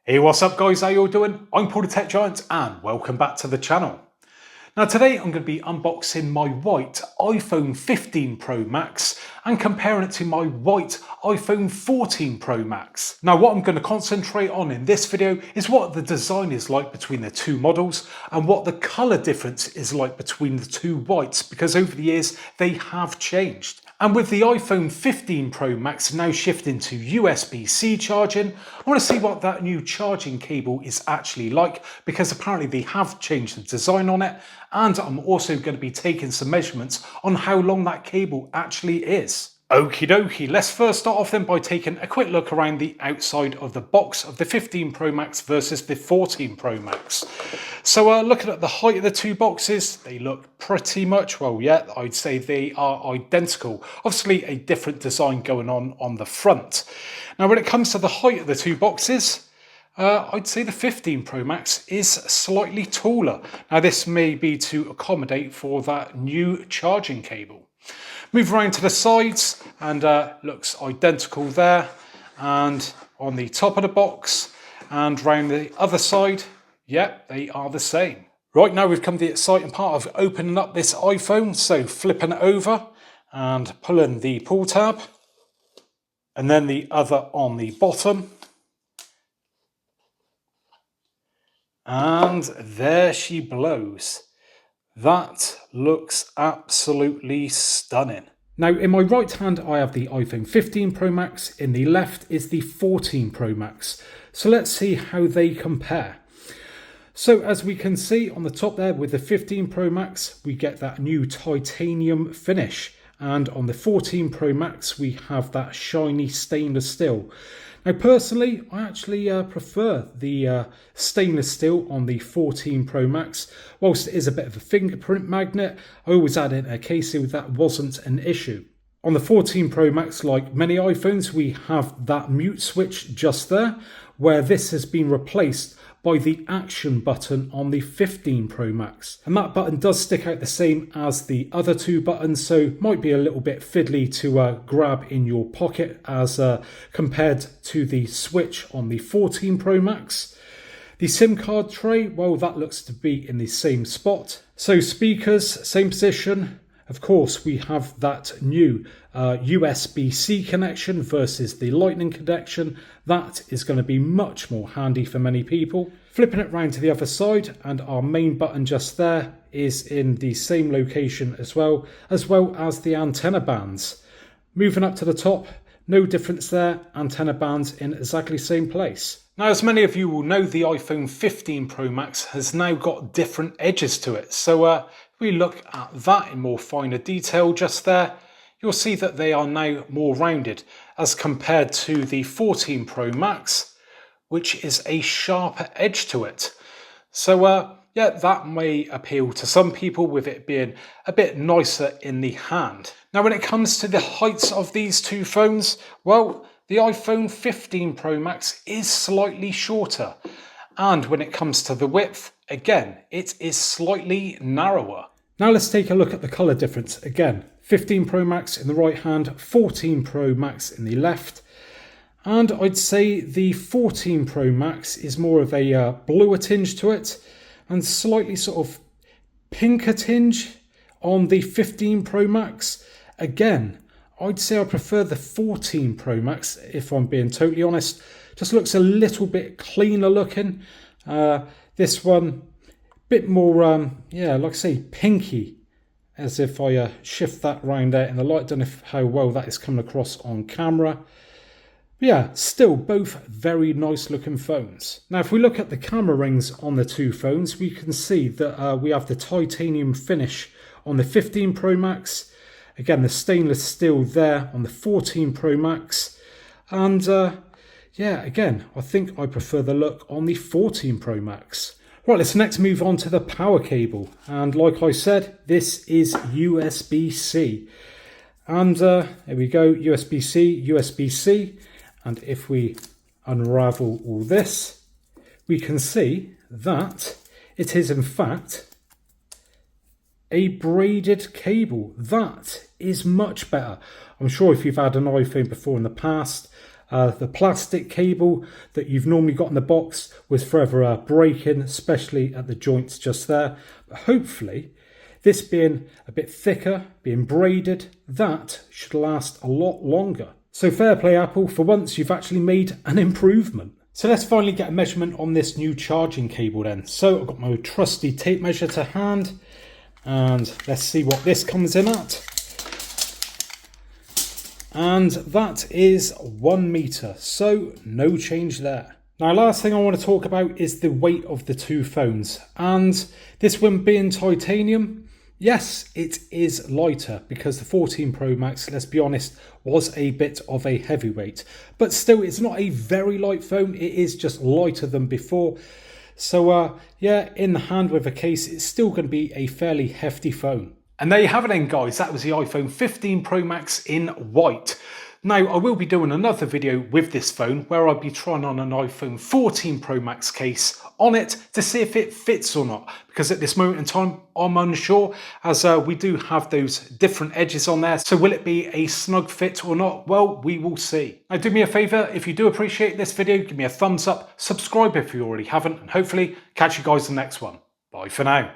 Hey, what's up guys, how you all doing? I'm Paul the Tech Giant and welcome back to the channel. Now today I'm going to be unboxing my white iPhone 15 Pro Max and comparing it to my white iPhone 14 Pro Max. Now what I'm going to concentrate on in this video is what the design is like between the two models and what the colour difference is like between the two whites, because over the years they have changed. And with the iPhone 15 Pro Max now shifting to USB-C charging, I want to see what that new charging cable is actually like, because apparently they have changed the design on it, and I'm also going to be taking some measurements on how long that cable actually is. Okie dokie, let's first start off then by taking a quick look around the outside of the box of the 15 Pro Max versus the 14 Pro Max. So looking at the height of the two boxes, they look pretty much, well, yeah, I'd say they are identical. Obviously a different design going on the front. Now when it comes to the height of the two boxes, I'd say the 15 Pro Max is slightly taller. Now this may be to accommodate for that new charging cable. Move around to the sides and looks identical there, and on the top of the box and round the other side, yep, they are the same. Right, now we've come to the exciting part of opening up this iPhone, so flipping it over and pulling the pull tab and then the other on the bottom. And there she blows. That looks absolutely stunning. Now in my right hand I have the iPhone 15 Pro Max, in the left is the 14 Pro Max. So let's see how they compare. So as we can see on the top there with the 15 Pro Max, we get that new titanium finish. And on the 14 Pro Max, we have that shiny stainless steel. Now personally, I actually prefer the stainless steel on the 14 Pro Max. Whilst it is a bit of a fingerprint magnet, I always add in a casing that wasn't an issue. On the 14 Pro Max, like many iPhones, we have that mute switch just there, where this has been replaced by the action button on the 15 Pro Max. And that button does stick out the same as the other two buttons, so might be a little bit fiddly to grab in your pocket as compared to the switch on the 14 Pro Max. The SIM card tray, well, that looks to be in the same spot. So speakers, same position. Of course, we have that new USB-C connection versus the Lightning connection. That is going to be much more handy for many people. Flipping it round to the other side, and our main button just there is in the same location as well as the antenna bands. Moving up to the top, no difference there, antenna bands in exactly the same place. Now, as many of you will know, the iPhone 15 Pro Max has now got different edges to it. So if we look at that in more finer detail just there, you'll see that they are now more rounded as compared to the 14 Pro Max, which is a sharper edge to it. So yeah, that may appeal to some people with it being a bit nicer in the hand. Now, when it comes to the heights of these two phones, well, the iPhone 15 Pro Max is slightly shorter. And when it comes to the width, again, it is slightly narrower. Now let's take a look at the colour difference. Again, 15 Pro Max in the right hand, 14 Pro Max in the left. And I'd say the 14 Pro Max is more of a bluer tinge to it, and slightly sort of pinker tinge on the 15 Pro Max. Again, I'd say I prefer the 14 Pro Max, if I'm being totally honest. Just looks a little bit cleaner looking. This one, bit more, yeah, like I say, pinky. As if I shift that round there in the light. Don't know how well that is coming across on camera. But yeah, still both very nice looking phones. Now, if we look at the camera rings on the two phones, we can see that we have the titanium finish on the 15 Pro Max. Again, the stainless steel there on the 14 Pro Max. And yeah, again, I think I prefer the look on the 14 Pro Max. Right, let's next move on to the power cable. And like I said, this is USB-C. And there we go, USB-C, USB-C. And if we unravel all this, we can see that it is in fact a braided cable. That is much better. I'm sure if you've had an iPhone before in the past, The plastic cable that you've normally got in the box was forever breaking, especially at the joints just there. But hopefully, this being a bit thicker, being braided, that should last a lot longer. So fair play, Apple, for once you've actually made an improvement. So let's finally get a measurement on this new charging cable then. So I've got my trusty tape measure to hand, and let's see what this comes in at. And that is 1 meter, so no change there. Now, last thing I want to talk about is the weight of the two phones. And this one being titanium, yes, it is lighter because the 14 Pro Max, let's be honest, was a bit of a heavyweight. But still, it's not a very light phone. It is just lighter than before. So, yeah, in the hand with a case, it's still going to be a fairly hefty phone. And there you have it then, guys. That was the iPhone 15 Pro Max in white. Now, I will be doing another video with this phone where I'll be trying on an iPhone 14 Pro Max case on it to see if it fits or not. Because at this moment in time, I'm unsure, as we do have those different edges on there. So will it be a snug fit or not? Well, we will see. Now, do me a favour, if you do appreciate this video, give me a thumbs up, subscribe if you already haven't, and hopefully catch you guys in the next one. Bye for now.